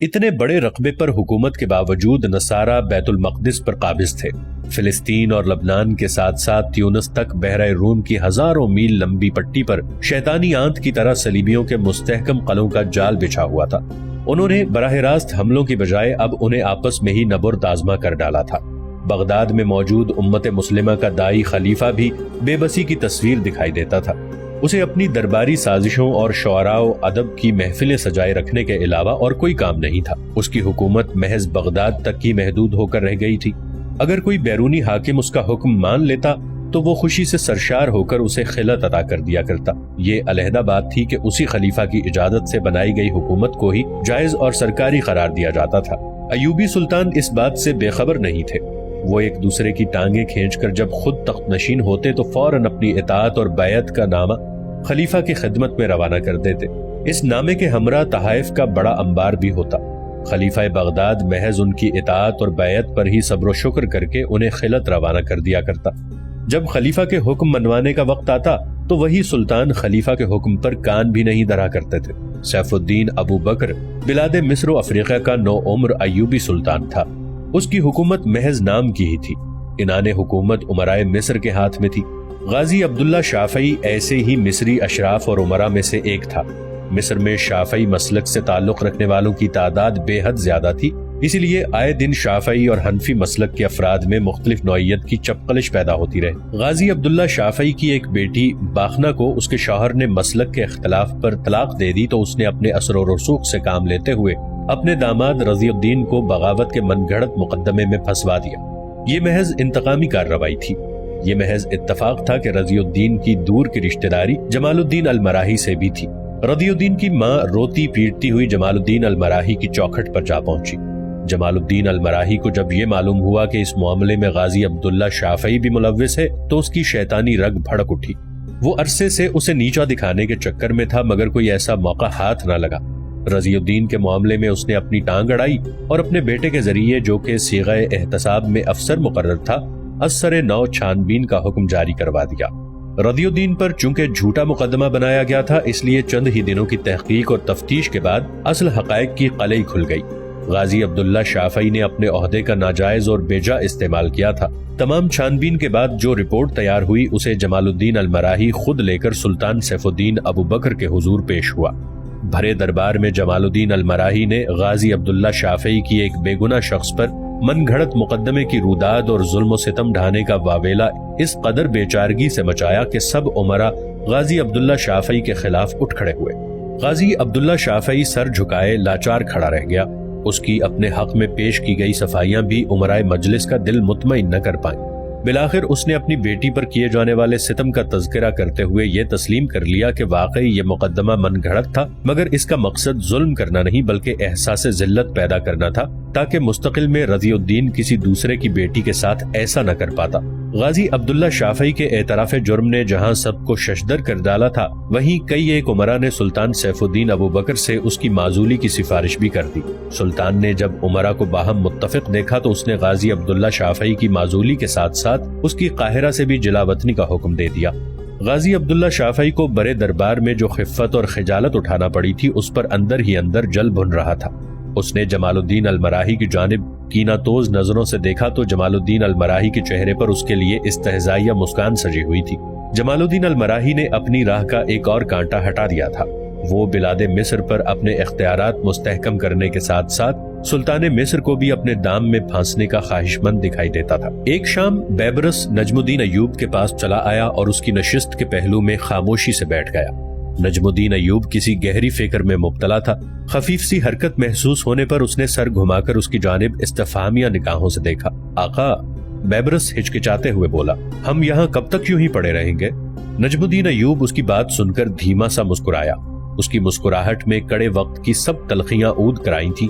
اتنے بڑے رقبے پر حکومت کے باوجود نصارہ بیت المقدس پر قابض تھے۔ فلسطین اور لبنان کے ساتھ ساتھ تیونس تک بحیرہ روم کی ہزاروں میل لمبی پٹی پر شیطانی آنت کی طرح صلیبیوں کے مستحکم قلعوں کا جال بچھا ہوا تھا۔ انہوں نے براہ راست حملوں کی بجائے اب انہیں آپس میں ہی نبرد آزما کر ڈالا تھا۔ بغداد میں موجود امت مسلمہ کا دائی خلیفہ بھی بے بسی کی تصویر دکھائی دیتا تھا۔ اسے اپنی درباری سازشوں اور شعراء و ادب کی محفلیں سجائے رکھنے کے علاوہ اور کوئی کام نہیں تھا۔ اس کی حکومت محض بغداد تک ہی محدود ہو کر رہ گئی تھی۔ اگر کوئی بیرونی حاکم اس کا حکم مان لیتا تو وہ خوشی سے سرشار ہو کر اسے خلعت عطا کر دیا کرتا۔ یہ علیحدہ بات تھی کہ اسی خلیفہ کی اجازت سے بنائی گئی حکومت کو ہی جائز اور سرکاری قرار دیا جاتا تھا۔ ایوبی سلطان اس بات سے بے خبر نہیں تھے۔ وہ ایک دوسرے کی ٹانگیں کھینچ کر جب خود تخت نشین ہوتے تو فوراً اپنی اطاعت اور بیعت کا نامہ خلیفہ کی خدمت میں روانہ کر دیتے۔ اس نامے کے ہمراہ تحائف کا بڑا انبار بھی ہوتا۔ خلیفہ بغداد محض ان کی اطاعت اور بیعت پر ہی صبر و شکر کر کے انہیں خلعت روانہ کر دیا کرتا۔ جب خلیفہ کے حکم منوانے کا وقت آتا تو وہی سلطان خلیفہ کے حکم پر کان بھی نہیں دھرا کرتے تھے۔ سیف الدین ابو بکر بلاد مصر و افریقہ کا نو عمر ایوبی سلطان تھا۔ اس کی حکومت محض نام کی ہی تھی۔ عنان حکومت امرائے مصر کے ہاتھ میں تھی۔ غازی عبداللہ شافعی ایسے ہی مصری اشراف اور امراء میں سے ایک تھا۔ مصر میں شافعی مسلک سے تعلق رکھنے والوں کی تعداد بے حد زیادہ تھی، اسی لیے آئے دن شافعی اور حنفی مسلک کے افراد میں مختلف نوعیت کی چپقلش پیدا ہوتی رہی۔ غازی عبداللہ شافعی کی ایک بیٹی باخنہ کو اس کے شوہر نے مسلک کے اختلاف پر طلاق دے دی تو اس نے اپنے اثر و رسوخ سے کام لیتے ہوئے اپنے داماد رضی الدین کو بغاوت کے من گھڑت مقدمے میں پھنسوا دیا۔ یہ محض انتقامی کارروائی تھی۔ یہ محض اتفاق تھا کہ رضی الدین کی دور کی رشتہ داری جمال الدین المراحی سے بھی تھی۔ رضی الدین کی ماں روتی پیٹتی ہوئی جمال الدین المراحی کی چوکھٹ پر جا پہنچی۔ جمال الدین المراحی کو جب یہ معلوم ہوا کہ اس معاملے میں غازی عبداللہ شافعی بھی ملوث ہے تو اس کی شیطانی رگ بھڑک اٹھی۔ وہ عرصے سے اسے نیچا دکھانے کے چکر میں تھا مگر کوئی ایسا موقع ہاتھ نہ لگا۔ رضی الدین کے معاملے میں اس نے اپنی ٹانگ اڑائی اور اپنے بیٹے کے ذریعے جو کہ صیغہ احتساب میں افسر مقرر تھا اثر نو چھانبین کا حکم جاری کروا دیا۔ رضی الدین پر چونکہ جھوٹا مقدمہ بنایا گیا تھا اس لیے چند ہی دنوں کی تحقیق اور تفتیش کے بعد اصل حقائق کی قلعی کھل گئی۔ غازی عبداللہ شافعی نے اپنے عہدے کا ناجائز اور بیجا استعمال کیا تھا۔ تمام چھانبین کے بعد جو رپورٹ تیار ہوئی اسے جمال الدین المراحی خود لے کر سلطان سیف الدین ابو بکر کے حضور پیش ہوا۔ بھرے دربار میں جمال الدین المراحی نے غازی عبداللہ شافعی کی ایک بے گناہ شخص پر من گھڑت مقدمے کی روداد اور ظلم و ستم ڈھانے کا واویلا اس قدر بیچارگی سے مچایا کہ سب امراء غازی عبداللہ شافعی کے خلاف اٹھ کھڑے ہوئے۔ غازی عبداللہ شافعی سر جھکائے لاچار کھڑا رہ گیا۔ اس کی اپنے حق میں پیش کی گئی صفائیاں بھی امرائے مجلس کا دل مطمئن نہ کر پائیں۔ بالآخر اس نے اپنی بیٹی پر کیے جانے والے ستم کا تذکرہ کرتے ہوئے یہ تسلیم کر لیا کہ واقعی یہ مقدمہ من گھڑت تھا مگر اس کا مقصد ظلم کرنا نہیں بلکہ احساس ذلت پیدا کرنا تھا تاکہ مستقل میں رضی الدین کسی دوسرے کی بیٹی کے ساتھ ایسا نہ کر پاتا۔ غازی عبداللہ شافعی کے اعتراف جرم نے جہاں سب کو ششدر کر ڈالا تھا وہیں کئی ایک امراء نے سلطان سیف الدین ابو بکر سے اس کی معزولی کی سفارش بھی کر دی۔ سلطان نے جب امراء کو باہم متفق دیکھا تو اس نے غازی عبداللہ شافعی کی معزولی کے ساتھ ساتھ اس کی قاہرہ سے بھی جلا وطنی کا حکم دے دیا۔ غازی عبداللہ شافعی کو برے دربار میں جو خفت اور خجالت اٹھانا پڑی تھی اس پر اندر ہی اندر جل بھن رہا تھا۔ اس نے جمال الدین المراحی کی جانب کینہ توز نظروں سے دیکھا تو جمال الدین المراحی کے چہرے پر اس کے لیے استہزائیہ مسکان سجی ہوئی تھی۔ جمال الدین المراحی نے اپنی راہ کا ایک اور کانٹا ہٹا دیا تھا۔ وہ بلاد مصر پر اپنے اختیارات مستحکم کرنے کے ساتھ ساتھ سلطان مصر کو بھی اپنے دام میں پھانسنے کا خواہش مند دکھائی دیتا تھا۔ ایک شام بیبرس نجم الدین ایوب کے پاس چلا آیا اور اس کی نشست کے پہلو میں خاموشی سے بیٹھ گیا۔ نجم الدین ایوب کسی گہری فکر میں مبتلا تھا۔ خفیف سی حرکت محسوس ہونے پر اس نے سر گھما کر اس کی جانب استفہامیہ نگاہوں سے دیکھا۔ آقا، بیبرس ہچکچاتے ہوئے بولا، ہم یہاں کب تک یوں ہی پڑے رہیں گے؟ نجم الدین ایوب اس کی بات سن کر دھیما سا مسکرایا۔ اس کی مسکراہٹ میں کڑے وقت کی سب تلخیاں عود کرائی تھیں۔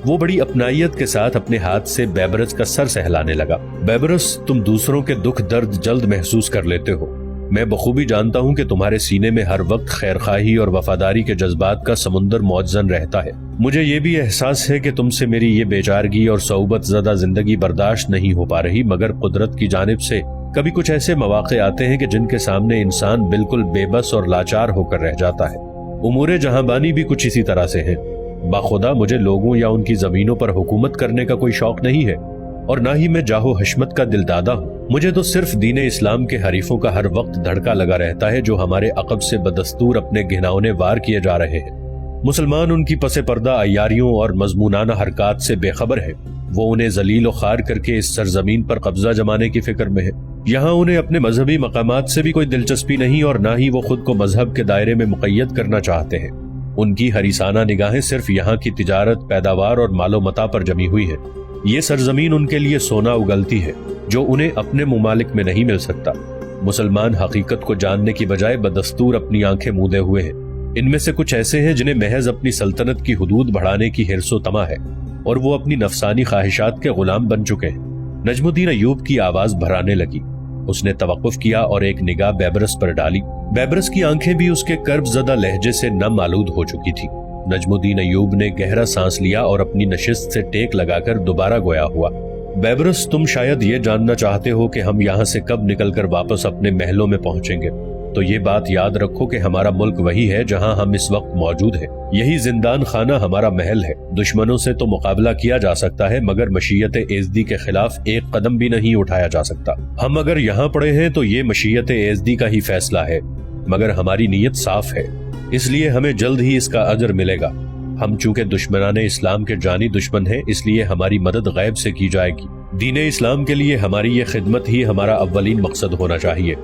وہ بڑی اپنائیت کے ساتھ اپنے ہاتھ سے بیبرس کا سر سہلانے لگا۔ بیبرس، تم دوسروں کے دکھ درد جلد محسوس کر لیتے ہو۔ میں بخوبی جانتا ہوں کہ تمہارے سینے میں ہر وقت خیرخواہی اور وفاداری کے جذبات کا سمندر موجزن رہتا ہے۔ مجھے یہ بھی احساس ہے کہ تم سے میری یہ بیچارگی اور صعوبت زدہ زندگی برداشت نہیں ہو پا رہی مگر قدرت کی جانب سے کبھی کچھ ایسے مواقع آتے ہیں کہ جن کے سامنے انسان بالکل بے بس اور لاچار ہو کر رہ جاتا ہے۔ امور جہاں بانی بھی کچھ اسی طرح سے ہیں۔ बाखुदा मुझे लोगों या उनकी जमीनों पर हुकूमत करने का कोई शौक नहीं है, और ना ही मैं जाहो हशमत का दिलदादा हूँ। मुझे तो सिर्फ दीन इस्लाम के हरीफों का हर वक्त धड़का लगा रहता है, जो हमारे अकब से बदस्तूर अपने घिनौने वार किए जा रहे हैं। मुसलमान उनकी पसे पर्दा अय्यारियों और मजमूनाना हरकत से बेखबर है। वो उन्हें जलील व खार करके इस सरजमीन पर कब्जा जमाने की फिक्र में है। यहाँ उन्हें अपने मजहबी मकामात से भी कोई दिलचस्पी नहीं, और ना ही वो खुद को मजहब के दायरे में मुक़य्यद करना चाहते हैं। उनकी हरीसाना निगाहें सिर्फ यहाँ की तिजारत, पैदावार और मालो मता पर जमी हुई है। ये सरजमीन उनके लिए सोना उगलती है, जो उन्हें अपने मुमालिक में नहीं मिल सकता। मुसलमान हकीकत को जानने की बजाय बदस्तूर अपनी आंखें मूंदे हुए हैं। इनमें से कुछ ऐसे हैं जिन्हें महज अपनी सल्तनत की हुदूद बढ़ाने की हिर्सो तमा है, और वो अपनी नफसानी ख्वाहिशात के गुलाम बन चुके हैं। नजमुद्दीन अय्यूब की आवाज भराने लगी। उसने तवक्कुफ किया और एक निगाह बैबरस पर डाली। बैबरस की आंखें भी उसके कर्बजदा लहजे से नम आलूद हो चुकी थी। नजमुद्दीन अय्यूब ने गहरा सांस लिया और अपनी नशिस्त से टेक लगाकर दोबारा गोया हुआ। बैबरस, तुम शायद ये जानना चाहते हो कि हम यहाँ से कब निकलकर वापस अपने महलों में पहुंचेंगे। तो ये बात याद रखो कि हमारा मुल्क वही है जहाँ हम इस वक्त मौजूद हैं। यही जिंदान खाना हमारा महल है। दुश्मनों से तो मुकाबला किया जा सकता है, मगर मशीयत एज़दी के खिलाफ एक कदम भी नहीं उठाया जा सकता। हम अगर यहाँ पड़े हैं तो ये मशीयत एज़दी का ही फैसला है, मगर हमारी नीयत साफ है, इसलिए हमें जल्द ही इसका अजर मिलेगा। हम चूंकि दुश्मनाने इस्लाम के जानी दुश्मन हैं, इसलिए हमारी मदद गैब से की जाएगी। दीने इस्लाम के लिए हमारी ये खिदमत ही हमारा अव्वलीन मकसद होना चाहिए।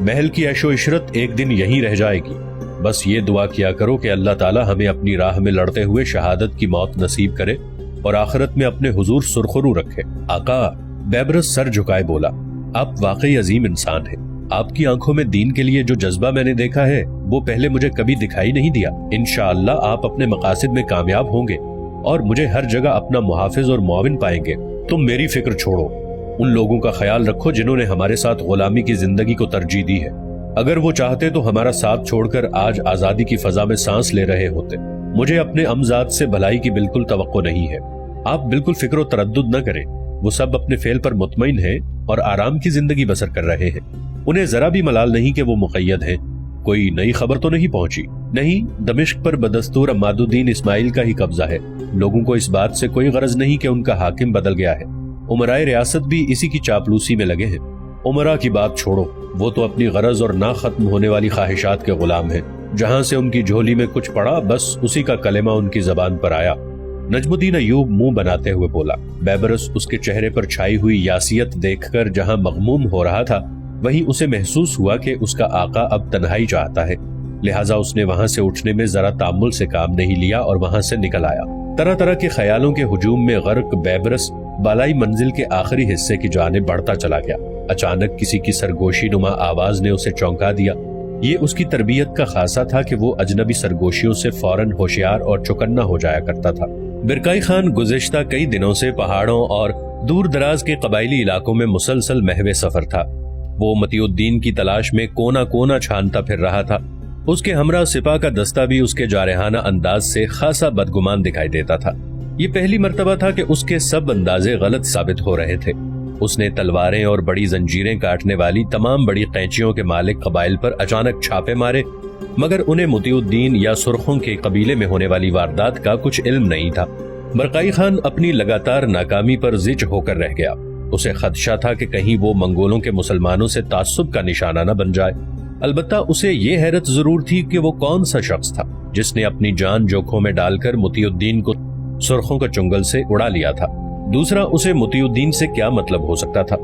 महल की ऐशो इशरत एक दिन यहीं रह जाएगी। बस ये दुआ किया करो कि अल्लाह ताला हमें अपनी राह में लड़ते हुए शहादत की मौत नसीब करे और आखिरत में अपने हुजूर सुरखरू रखे। आका, बैबरस सर झुकाए बोला, आप वाकई अजीम इंसान हैं। आपकी आंखों में दीन के लिए जो जज्बा मैंने देखा है वो पहले मुझे कभी दिखाई नहीं दिया। इंशाअल्लाह आप अपने मकासद में कामयाब होंगे और मुझे हर जगह अपना मुहाफिज और मुआविन पाएंगे। तुम मेरी फिक्र छोड़ो, उन लोगों का ख्याल रखो जिन्होंने हमारे साथ गुलामी की जिंदगी को तरजीह दी है। अगर वो चाहते तो हमारा साथ छोड़कर आज आजादी की फजा में सांस ले रहे होते। मुझे अपने अमजाद से भलाई की बिल्कुल तवक्को नहीं है। आप बिल्कुल फिक्र तरद्दुद न करें। वो सब अपने फेल पर मुतमईन हैं और आराम की जिंदगी बसर कर रहे हैं। उन्हें जरा भी मलाल नहीं कि वो मुक़य्यद हैं। कोई नई खबर तो नहीं पहुंची? नहीं, दमिश्क पर बदस्तूर अमादुद्दीन इस्माइल का ही कब्जा है। लोगों को इस बात से कोई गरज नहीं कि उनका हाकिम बदल गया है। उमराए रियासत भी इसी की चापलूसी में लगे हैं। उमरा की बात छोड़ो, वो तो अपनी गरज और ना खत्म होने वाली ख्वाहिशात के गुलाम हैं। जहां से उनकी झोली में कुछ पड़ा, बस उसी का कलेमा उनकी जबान पर आया। नजमुद्दीन अय्यूब मुंह बनाते हुए बोला। बैबरस उसके चेहरे पर छाई हुई यासियत देखकर जहां मगमूम हो रहा था, वहीं उसे महसूस हुआ कि उसका आका अब तन्हाई चाहता है। लिहाजा उसने वहां से उठने में जरा तामुल से काम नहीं लिया और वहां से निकल आया। तरह तरह के ख्यालों के हुजूम में गर्क बैबरस बालाई मंजिल के आखिरी हिस्से की जानिब बढ़ता चला गया। अचानक किसी की सरगोशी नुमा आवाज ने उसे चौंका दिया। ये उसकी तरबियत का खासा था कि वो अजनबी सरगोशियों से फौरन होशियार और चौकन्ना हो जाया करता था। बिरकाई खान गुज़िश्ता कई दिनों से पहाड़ों और दूर दराज के कबायली इलाकों में मुसलसल महवे सफर था। वो मतीउद्दीन की तलाश में कोना कोना छानता फिर रहा था। उसके हमरा सिपा का दस्ता भी उसके जारहाना अंदाज से खासा बदगुमान दिखाई देता था। ये पहली मर्तबा था कि उसके सब अंदाजे गलत साबित हो रहे थे। उसने तलवारें और बड़ी जंजीरें काटने वाली तमाम बड़ी कैंचियों के मालिक कबाइल पर अचानक छापे मारे, मगर उन्हें मतीउद्दीन या सुरखों के कबीले में होने वाली वारदात का कुछ इल्म नहीं था। बरकाई खान अपनी लगातार नाकामी पर जिच होकर रह गया। उसे खदशा था कि कहीं वो मंगोलों के मुसलमानों से तासुब का निशाना न बन जाए। अलबत्ता उसे ये हैरत जरूर थी कि वो कौन सा शख्स था जिसने अपनी जान जोखों में डालकर मतीउद्दीन को सुरखों के चुंगल से उड़ा लिया था। दूसरा, उसे मतीउद्दीन से क्या मतलब हो सकता था।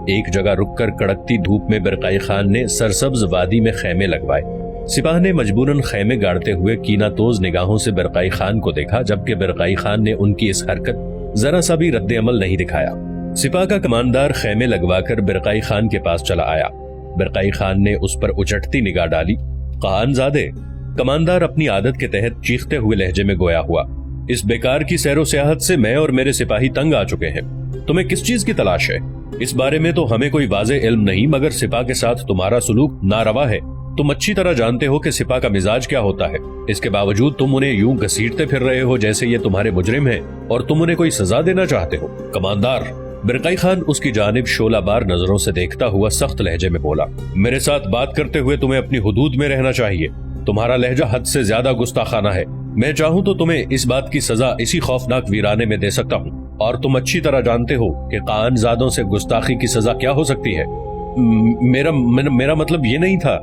एक जगह रुककर कड़कती धूप में बरकाई खान ने सरसब्ज वादी में खैमे लगवाए। सिपाह ने मजबूरन खैमे गाड़ते हुए कीनातोज निगाहों से बरकाई खान को देखा, जबकि बरकाई खान ने उनकी इस हरकत जरा सा भी रद्द अमल नहीं दिखाया। सिपाह का कमांडर खैमे लगवाकर बरकाई खान के पास चला आया। बरकाई खान ने उस पर उचटती निगाह डाली। खानजादे, कमांडर अपनी आदत के तहत चीखते हुए लहजे में गोया हुआ, इस बेकार की सैरो सियाहत से मैं और मेरे सिपाही तंग आ चुके हैं। तुम्हें किस चीज की तलाश है? इस बारे में तो हमें कोई वाज़े इल्म नहीं, मगर सिपाह के साथ तुम्हारा सुलूक नारवा है। तुम अच्छी तरह जानते हो कि सिपाह का मिजाज क्या होता है। इसके बावजूद तुम उन्हें यूं घसीटते फिर रहे हो जैसे ये तुम्हारे मुजरिम हैं और तुम उन्हें कोई सजा देना चाहते हो। कमांडर, बरकाई खान उसकी जानिब शोलाबार नजरों से देखता हुआ सख्त लहजे में बोला, मेरे साथ बात करते हुए तुम्हें अपनी हुदूद में रहना चाहिए। तुम्हारा लहजा हद से ज्यादा गुस्ताखाना है। मैं चाहूँ तो तुम्हें इस बात की सजा इसी खौफनाक वीराने में दे सकता हूँ, और तुम अच्छी तरह जानते हो कि कानजादों से गुस्ताखी की सजा क्या हो सकती है। मेरा मतलब ये नहीं था।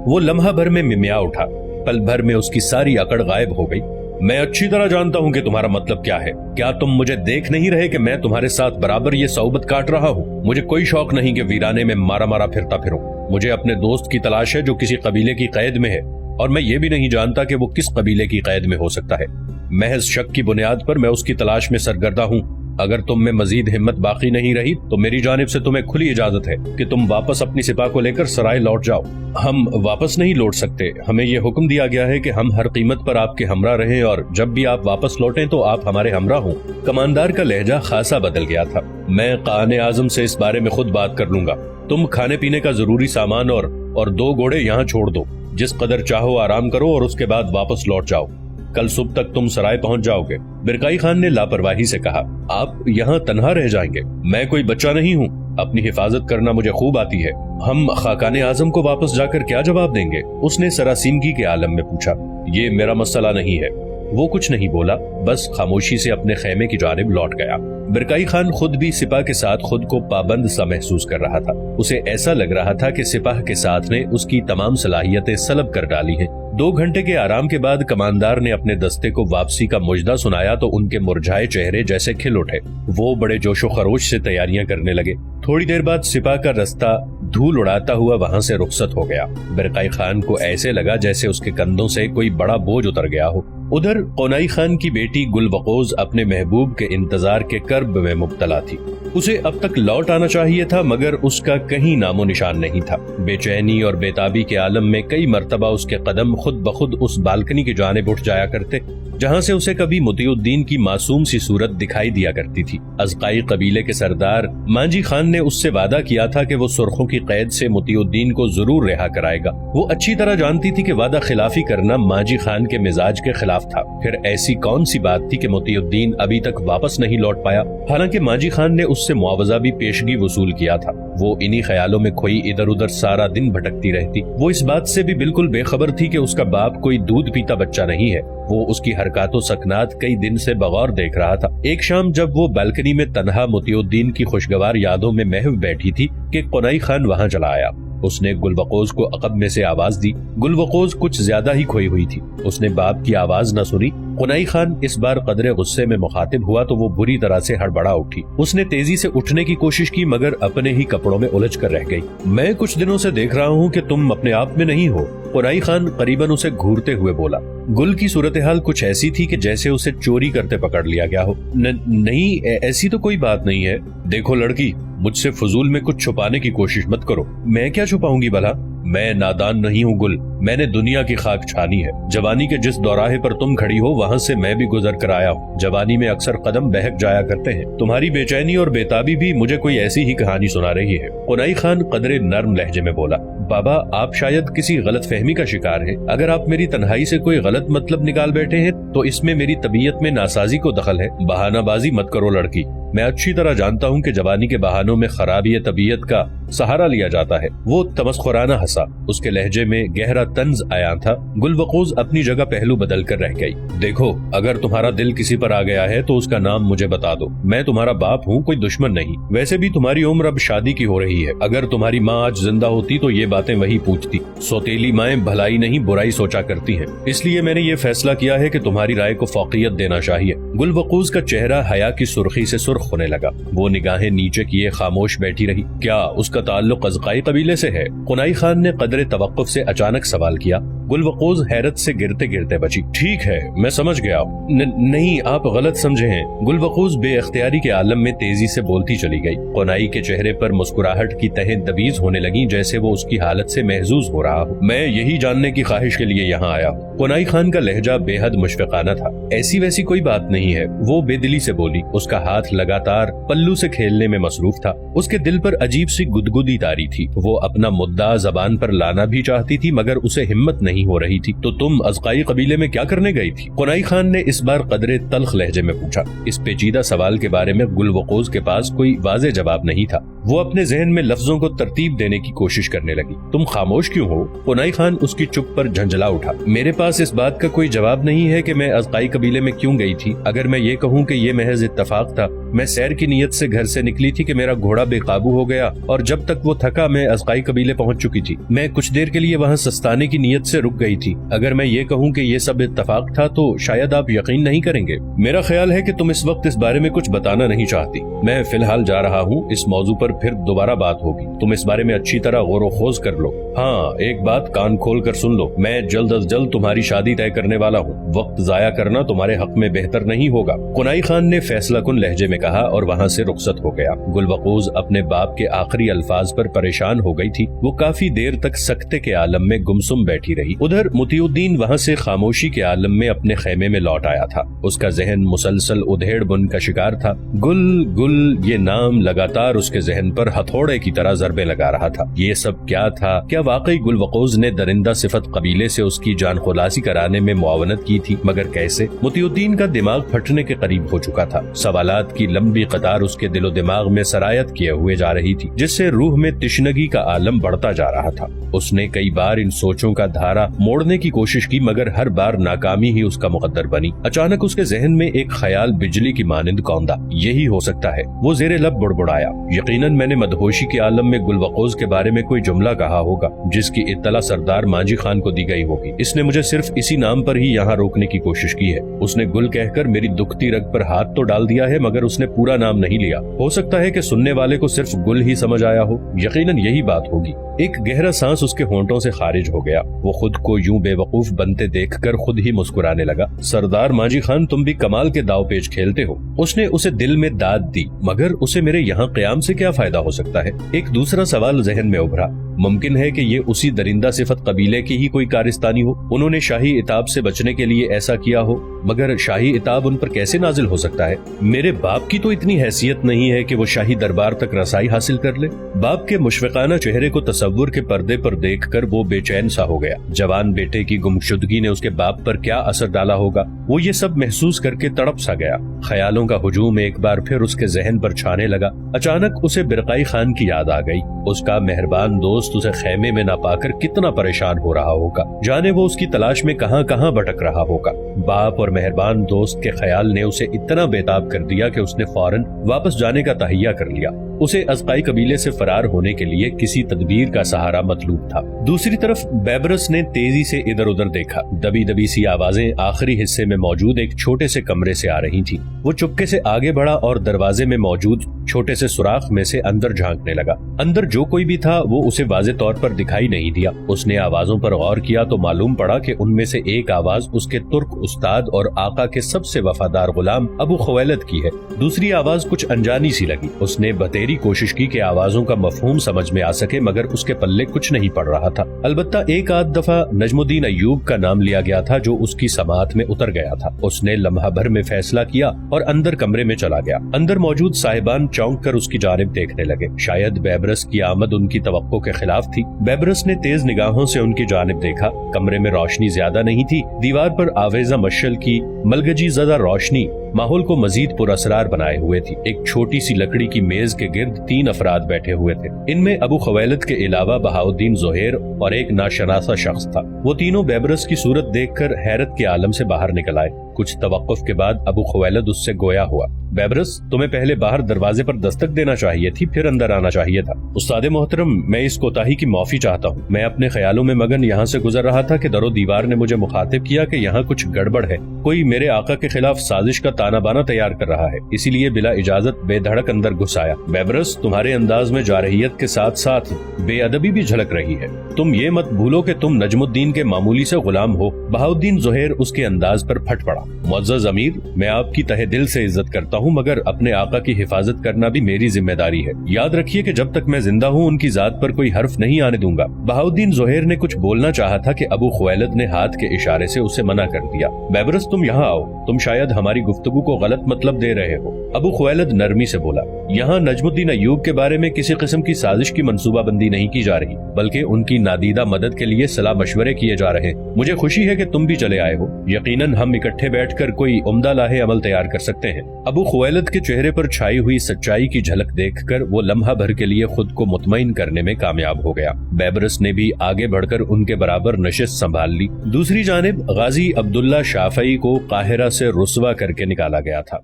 वो लम्हा भर में मिमिया उठा, पल भर में उसकी सारी अकड़ गायब हो गई। मैं अच्छी तरह जानता हूँ कि तुम्हारा मतलब क्या है। क्या तुम मुझे देख नहीं रहे कि मैं तुम्हारे साथ बराबर ये सौबत काट रहा हूँ? मुझे कोई शौक नहीं कि वीराने में मारा मारा फिरता फिरूं। मुझे अपने दोस्त की तलाश है जो किसी कबीले की कैद में है, और मैं ये भी नहीं जानता कि वो किस कबीले की कैद में हो सकता है। महज शक की बुनियाद पर मैं उसकी तलाश में सरगर्दा हूँ। अगर तुम में मजीद हिम्मत बाकी नहीं रही तो मेरी जानिब से तुम्हें खुली इजाजत है कि तुम वापस अपनी सिपा को लेकर सराय लौट जाओ। हम वापस नहीं लौट सकते। हमें यह हुक्म दिया गया है कि हम हर कीमत पर आपके हमरा रहें, और जब भी आप वापस लौटें तो आप हमारे हमरा हों। कमांडर का लहजा खासा बदल गया था। मैं काने आजम से इस बारे में खुद बात कर लूंगा। तुम खाने पीने का जरूरी सामान और 2 घोड़े यहाँ छोड़ दो। जिस कदर चाहो आराम करो और उसके बाद वापस लौट जाओ। कल सुबह तक तुम सराय पहुंच जाओगे। बिरकाई खान ने लापरवाही से कहा, आप यहाँ तन्हा रह जाएंगे। मैं कोई बच्चा नहीं हूँ। अपनी हिफाजत करना मुझे खूब आती है। हम खाकाने आजम को वापस जाकर क्या जवाब देंगे? उसने सरासीमगी के आलम में पूछा। ये मेरा मसला नहीं है। वो कुछ नहीं बोला, बस खामोशी से अपने खेमे की जानिब लौट गया। बिरकाई खान खुद भी सिपाह के साथ खुद को पाबंद सा महसूस कर रहा था। उसे ऐसा लग रहा था कि सिपाह के साथ ने उसकी तमाम सलाहियतें सलब कर डाली हैं। 2 घंटे के आराम के बाद कमांडर ने अपने दस्ते को वापसी का मुजदा सुनाया तो उनके मुरझाए चेहरे जैसे खिल उठे। वो बड़े जोशो खरोश से तैयारियां करने लगे। थोड़ी देर बाद सिपाह का रास्ता धूल उड़ाता हुआ वहां से रुखसत हो गया। बिरकाई खान को ऐसे लगा जैसे उसके कंधों से कोई बड़ा बोझ उतर गया हो। उधर कोनाई खान की बेटी गुलवकोज अपने महबूब के इंतजार के कर्ब में मुब्तला थी। उसे अब तक लौट आना चाहिए था, मगर उसका कहीं नामो निशान नहीं था। बेचैनी और बेताबी के आलम में कई मर्तबा उसके कदम खुद ब खुद उस बालकनी की जानिब उठ जाया करते जहां से उसे कभी मोतिउद्दीन की मासूम सी सूरत दिखाई दिया करती थी। अज़काई कबीले के सरदार मांझी खान ने उससे वादा किया था कि वो सुर्खों की कैद से मोतिउद्दीन को जरूर रिहा कराएगा। वो अच्छी तरह जानती थी कि वादा खिलाफी करना मांझी खान के मिजाज के खिलाफ था। फिर ऐसी कौन सी बात थी कि मोतिउद्दीन अभी तक वापस नहीं लौट पाया? हालांकि मांझी खान ने उससे मुआवजा भी पेशगी वसूल किया था। वो इन्हीं ख्यालों में खोई इधर उधर सारा दिन भटकती रहती। वो इस बात से भी बिल्कुल बेखबर थी कि उसका बाप कोई दूध पीता बच्चा नहीं है। वो उसकी हरकतों सकनात कई दिन से बगौर देख रहा था। एक शाम जब वो बालकनी में तन्हा मोतिउद्दीन की खुशगवार यादों में महव बैठी थी कि कोनाई खान वहां चला आया। उसने गुलवकोज को अकब में से आवाज दी। गुलवकोज कुछ ज्यादा ही खोई हुई थी। उसने बाप की आवाज न सुनी। कोनाई खान इस बार कदरे गुस्से में मुखातिब हुआ तो वो बुरी तरह से हड़बड़ा उठी। उसने तेजी से उठने की कोशिश की मगर अपने ही कपड़ों में उलझ कर रह गई। मैं कुछ दिनों से देख रहा हूँ कि तुम अपने आप में नहीं हो। कोनाई खान करीबन उसे घूरते हुए बोला। गुल की सूरत हाल कुछ ऐसी थी कि जैसे उसे चोरी करते पकड़ लिया गया हो। नहीं, ऐसी तो कोई बात नहीं है। देखो लड़की, मुझसे फजूल में कुछ छुपाने की कोशिश मत करो। मैं क्या छुपाऊंगी भला? मैं नादान नहीं हूँ गुल। मैंने दुनिया की खाक छानी है। जवानी के जिस दौराहे पर तुम खड़ी हो वहाँ से मैं भी गुजर कर आया हूँ। जवानी में अक्सर कदम बहक जाया करते हैं। तुम्हारी बेचैनी और बेताबी भी मुझे कोई ऐसी ही कहानी सुना रही है। कोनाई खान कदरे नर्म लहजे में बोला। बाबा, आप शायद किसी गलत फहमी का शिकार हैं। अगर आप मेरी तन्हाई से कोई गलत मतलब निकाल बैठे हैं तो इसमें मेरी तबीयत में नासाजी को दखल है। बहानाबाजी मत करो लड़की। मैं अच्छी तरह जानता हूँ कि जवानी के बहानों में खराबी तबीयत का सहारा लिया जाता है। वो तमस्खुराना हंसा। उसके लहजे में गहरा तंज आया था। गुलवकोज अपनी जगह पहलू बदल कर रह गई। देखो, अगर तुम्हारा दिल किसी पर आ गया है तो उसका नाम मुझे बता दो। मैं तुम्हारा बाप हूँ, कोई दुश्मन नहीं। वैसे भी तुम्हारी उम्र अब शादी की हो रही है। अगर तुम्हारी माँ आज जिंदा होती तो ये बातें वही पूछती। सौतेली माएं भलाई नहीं बुराई सोचा करती हैं। इसलिए मैंने ये फैसला किया है कि तुम्हारी राय को फौकियत देना चाहिए। गुलवकोज का चेहरा हया की सुर्खी से सुर्ख होने लगा। वो निगाहें नीचे किए खामोश बैठी रही। क्या उसका ताल्लुक अज़काई कबीले से है? कोनाई खान ने कदरे तवक्कुफ से अचानक सवाल किया। गुलवकोज हैरत से गिरते गिरते बची। ठीक है, मैं समझ गया। नहीं, आप गलत समझे हैं। गुलवकोज बेअख्तियारी के आलम में तेजी से बोलती चली गई। कोनाई के चेहरे पर मुस्कुराहट की तहें दबीज होने लगी जैसे वो उसकी हालत से महजूज हो रहा हो। मैं यही जानने की ख्वाहिश के लिए यहाँ आया हूँ। कोनाई खान का लहजा बेहद मुशफ़िकाना था। ऐसी वैसी कोई बात नहीं है, वो बेदिली से बोली। उसका हाथ लगातार पल्लू से खेलने में मसरूफ था। उसके दिल पर अजीब सी गुदगुदी तारी थी। वो अपना मुद्दा जबान पर लाना भी चाहती थी मगर उसे हिम्मत नहीं हो रही थी। तो तुम अज़काई कबीले में क्या करने गई थी? कोनाई खान ने इस बार कदरे तल्ख लहजे में पूछा। इस पेचीदा सवाल के बारे में गुलवकोज के पास कोई वाज़ेह जवाब नहीं था। वो अपने जहन में लफ्जों को तरतीब देने की कोशिश करने लगी। तुम खामोश क्यों हो? कुनाई खान उसकी चुप पर झंझला उठा। मेरे पास इस बात का कोई जवाब नहीं है कि मैं अज़काई कबीले में क्यों गई थी। अगर मैं ये कहूँ कि ये महज इत्तफाक था, मैं सैर की नीयत से घर से निकली थी कि मेरा घोड़ा बेकाबू हो गया और जब तक वो थका मैं अज़काई कबीले पहुंच चुकी थी। मैं कुछ देर के लिए वहां सस्ताने की नीयत से रुक गई थी। अगर मैं ये कहूँ कि ये सब इत्तफाक था तो शायद आप यकीन नहीं करेंगे। मेरा ख्याल है कि तुम इस वक्त इस बारे में कुछ बताना नहीं चाहती। मैं फिलहाल जा रहा हूँ, इस मौजू पर फिर दोबारा बात होगी। तुम इस बारे में अच्छी तरह गौर व खोज कर लो। हाँ, एक बात कान खोल कर सुन लो, मैं जल्द अज जल्द तुम्हारी शादी तय करने वाला हूँ। वक्त जाया करना तुम्हारे हक में बेहतर नहीं होगा। कुनाई खान ने फैसला कुन लहजे में कहा और वहाँ से रुखसत हो गया। गुलबकूज अपने बाप के आखिरी अल्फाज पर परेशान हो गई थी। वो काफी देर तक सकते के आलम में गुमसुम बैठी रही। उधर मुतियुद्दीन वहाँ से खामोशी के आलम में अपने खेमे में लौट आया था। उसका जहन मुसलसल उधेड़ बुन का शिकार था। गुल गुल ये नाम लगातार उसके जहन पर हथौड़े की तरह ज़रबे लगा रहा था। ये सब क्या था? क्या वाकई गुलबकूज ने दरिंदा सिफत कबीले से उसकी जान खुलासी कराने में मुआवनत की थी? मगर कैसे? मुतियुद्दीन का दिमाग फटने के करीब हो चुका था। सवालात की लंबी कतार उसके दिलो दिमाग में सरायत किए हुए जा रही थी, जिससे रूह में तिश्नगी का आलम बढ़ता जा रहा था। उसने कई बार इन सोचों का धारा मोड़ने की कोशिश की, मगर हर बार नाकामी ही उसका मुकद्दर बनी। अचानक उसके जहन में एक ख्याल बिजली की मानिंद कौंधा। यही हो सकता है। वो जेरे लब बुड़बुड़ाया। यकीनन मैंने मदहोशी के आलम में गुलबकूज के बारे में कोई जुमला कहा होगा, जिसकी इत्तला सरदार मांझी खान को दी गई होगी। इसने मुझे सिर्फ इसी नाम पर ही यहाँ रोकने की कोशिश की है। उसने गुल कहकर मेरी दुखती रग पर हाथ तो डाल दिया है, मगर उसने पूरा नाम नहीं लिया। हो सकता है कि सुनने वाले को सिर्फ गुल ही समझ आया हो। यकीनन यही बात होगी। एक गहरा सांस उसके होंठों से खारिज हो गया। वो खुद को यूं बेवकूफ बनते देखकर खुद ही मुस्कुराने लगा। सरदार मांझी खान, तुम भी कमाल के दाव पेच खेलते हो। उसने उसे दिल में दाद दी, मगर उसे मेरे यहाँ क़याम से क्या फायदा हो सकता है? एक दूसरा सवाल जहन में उभरा। मुमकिन है कि ये उसी दरिंदा सिफत कबीले की ही कोई कारिस्तानी हो। उन्होंने शाही इताब से बचने के लिए ऐसा किया हो, मगर शाही इताब उन पर कैसे नाजिल हो सकता है? मेरे बाप की तो इतनी हैसियत नहीं है कि वो शाही दरबार तक रसाई हासिल कर ले। बाप के मुशफ़िकाना चेहरे को तसव्वुर के पर्दे पर देखकर वो बेचैन सा हो गया। जवान बेटे की गुमशुदगी ने उसके बाप पर क्या असर डाला होगा, वो ये सब महसूस करके तड़प सा गया। ख्यालों का हुजूम एक बार फिर उसके जहन पर छाने लगा। अचानक उसे बिरकाई खान की याद आ गई। उसका मेहरबान दोस्त उसे खेमे में न पाकर कितना परेशान हो रहा होगा। जाने वो उसकी तलाश में कहां कहां भटक रहा होगा। बाप और मेहरबान दोस्त के ख्याल ने उसे इतना बेताब कर दिया कि उसने फौरन वापस जाने का तहिया कर लिया। उसे अज़काई कबीले से फरार होने के लिए किसी तदबीर का सहारा मतलूब था। दूसरी तरफ बेबरस ने तेजी से इधर उधर देखा। दबी दबी सी आवाजें आखिरी हिस्से में मौजूद एक छोटे से कमरे से आ रही थी। वो चुपके से आगे बढ़ा और दरवाजे में मौजूद छोटे से सुराख में से अंदर झांकने लगा। अंदर जो कोई भी था वो उसे वाज़े तौर पर दिखाई नहीं दिया। उसने आवाजों पर गौर किया तो मालूम पड़ा कि उनमें से एक आवाज उसके तुर्क उस्ताद और आका के सबसे वफादार गुलाम अबू खुवैलद की है। दूसरी आवाज कुछ अनजानी सी लगी। उसने बतेरी कोशिश की कि आवाजों का मफहूम समझ में आ सके, मगर उसके पल्ले कुछ नहीं पड़ रहा था। अलबत्ता एक आध दफा नजमुद्दीन अय्यूब का नाम लिया गया था, जो उसकी समात में उतर गया था। उसने लम्हा भर में फैसला किया और अंदर कमरे में चला गया। अंदर मौजूद साहिबान चौंक कर उसकी जानिब देखने लगे। शायद बेबरस की आमद उनकी तवक्को के खिलाफ थी। बेबरस ने तेज निगाहों से उनकी जानिब देखा। कमरे में रोशनी ज्यादा नहीं थी। दीवार पर आवेजा मशल की मलगजी ज़दा रोशनी माहौल को मजीद पुरअसरार बनाए हुए थी। एक छोटी सी लकड़ी की मेज के गिर्द 3 अफराद बैठे हुए थे। इनमें अबू खुवैलद के अलावा बहाउद्दीन ज़ुहैर और एक नाशनासा शख्स था। वो तीनों बेबरस की सूरत देखकर हैरत के आलम से बाहर निकल आए। कुछ तवक्कुफ के बाद अबू खुवैलद उससे गोया हुआ। बेबरस, तुम्हें पहले बाहर दरवाजे पर दस्तक देना चाहिए थी, फिर अंदर आना चाहिए था। उस्ताद मोहतरम, मैं इस कोताही की माफी चाहता हूँ। मैं अपने ख्यालों में मगन यहाँ से गुजर रहा था कि दरो दीवार ने मुझे मुखातिब किया कि यहाँ कुछ गड़बड़ है। कोई मेरे आका के खिलाफ साजिश का ताना बाना तैयार कर रहा है, इसीलिए बिला इजाजत बेधड़क अंदर घुस आया। बेबरस, तुम्हारे अंदाज में जारहियत के साथ साथ बेअदबी भी झलक रही है। तुम ये मत भूलो कि तुम नजमुद्दीन के मामूली से गुलाम हो। बहाउद्दीन ज़ुहैर उसके अंदाज पर फट पड़ा। मुअज़्ज़ज़ अमीर, मैं आपकी तहे दिल से इज्जत करता हूँ, मगर अपने आका की हिफाजत करना भी मेरी जिम्मेदारी है। याद रखिए कि जब तक मैं जिंदा हूँ उनकी जात पर कोई हर्फ नहीं आने दूंगा। बहाउद्दीन ज़ुहैर ने कुछ बोलना चाहा था कि अबू खुवैलद ने हाथ के इशारे से उसे मना कर दिया। बेबरस, तुम यहाँ आओ। तुम शायद हमारी गुफ्तगू को गलत मतलब दे रहे हो। अबू खुवैलद नरमी से बोला। यहाँ नजमुद्दीन अय्यूब के बारे में किसी किस्म की साजिश की मंसूबाबंदी नहीं की जा रही, बल्कि उनकी नादीदा मदद के लिए सलाह मशवरे किए जा रहे हैं। मुझे खुशी है कि तुम भी चले आए हो। यकीनन हम इकट्ठे बैठ कर कोई उम्दा लाहे अमल तैयार कर सकते हैं। अबू खुवैलद के चेहरे पर छाई हुई सच्चाई की झलक देखकर वो लम्हा भर के लिए खुद को मुतमईन करने में कामयाब हो गया। बैबरस ने भी आगे बढ़कर उनके बराबर नशिस्त संभाल ली। दूसरी जानिब गाजी अब्दुल्ला शाफई को काहिरा से रुस्वा करके निकाला गया था।